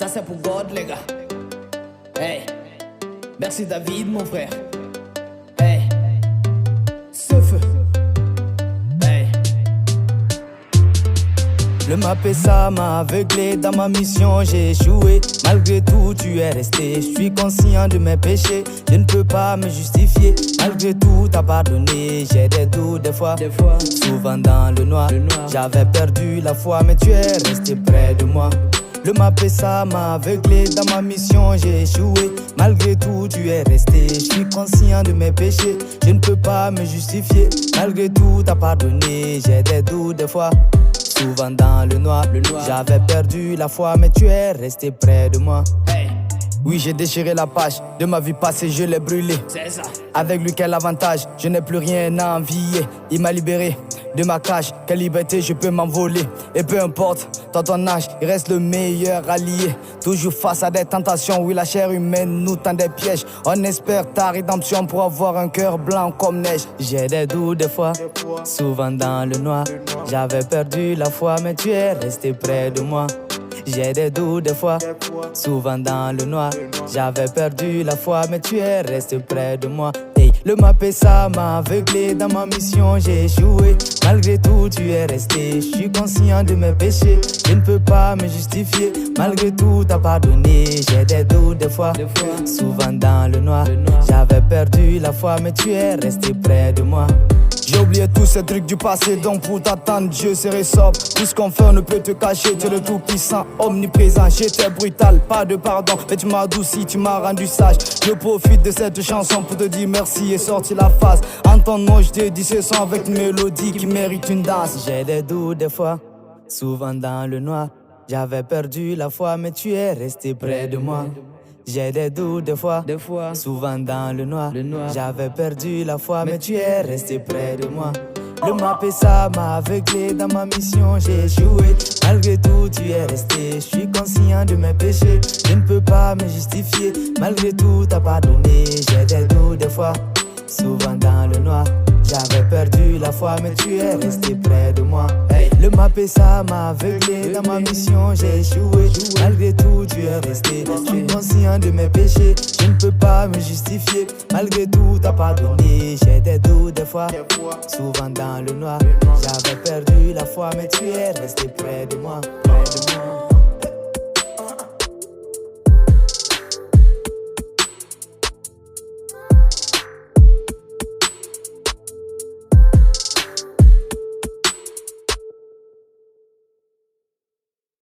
Ça c'est pour God les gars. Hey, merci David mon frère. Hey, ce feu. Hey. Le map et ça m'a aveuglé, dans ma mission j'ai échoué. Malgré tout tu es resté, je suis conscient de mes péchés. Je ne peux pas me justifier, malgré tout t'as pardonné. J'ai des doutes des fois, souvent dans le noir. J'avais perdu la foi mais tu es resté près de moi. Le map et ça m'a aveuglé, dans ma mission j'ai échoué. Malgré tout tu es resté, je suis conscient de mes péchés. Je ne peux pas me justifier, malgré tout t'as pardonné. J'ai des doutes des fois, souvent dans le noir. J'avais perdu la foi mais tu es resté près de moi. Hey. Oui, j'ai déchiré la page de ma vie passée, je l'ai brûlée. C'est ça. Avec lui, quel avantage, je n'ai plus rien à envier. Il m'a libéré de ma cage, quelle liberté je peux m'envoler. Et peu importe, dans ton âge, il reste le meilleur allié. Toujours face à des tentations, oui la chair humaine nous tend des pièges. On espère ta rédemption pour avoir un cœur blanc comme neige. J'ai des doutes des fois, souvent dans le noir. J'avais perdu la foi mais tu es resté près de moi. J'ai des doutes des fois, souvent dans le noir. J'avais perdu la foi mais tu es resté près de moi. Hey, le map et ça m'a aveuglé, dans ma mission j'ai échoué. Malgré tout tu es resté, je suis conscient de mes péchés. Je ne peux pas me justifier, malgré tout t'as pardonné. J'ai des doutes des fois, souvent dans le noir. J'avais perdu la foi mais tu es resté près de moi. J'ai oublié tous ces trucs du passé, donc pour t'attendre, Dieu serait sobre. Tout ce qu'on fait, on ne peut te cacher. Tu es le tout-puissant, omniprésent. J'étais brutal, pas de pardon, mais tu m'as adouci, tu m'as rendu sage. Je profite de cette chanson pour te dire merci et sortir la face. En ton nom, je dédie ce son avec une mélodie qui mérite une danse. J'ai des doutes des fois, souvent dans le noir. J'avais perdu la foi, mais tu es resté près de moi. J'ai des doutes des fois, souvent dans le noir. J'avais perdu la foi mais tu es resté près de moi. Le map et ça m'a aveuglé, dans ma mission j'ai échoué. Malgré tout tu es resté, je suis conscient de mes péchés. Je ne peux pas me justifier, malgré tout t'as pardonné. J'ai des doutes des fois, souvent dans le noir. J'avais perdu la foi mais tu es resté près de moi. Hey. Le map et ça m'a aveuglé, dans ma mission j'ai échoué. Malgré tout tu es resté, je suis conscient de mes péchés. Je ne peux pas me justifier, malgré tout t'as pardonné. J'ai des doutes des fois, souvent dans le noir. J'avais perdu la foi mais tu es resté près de moi.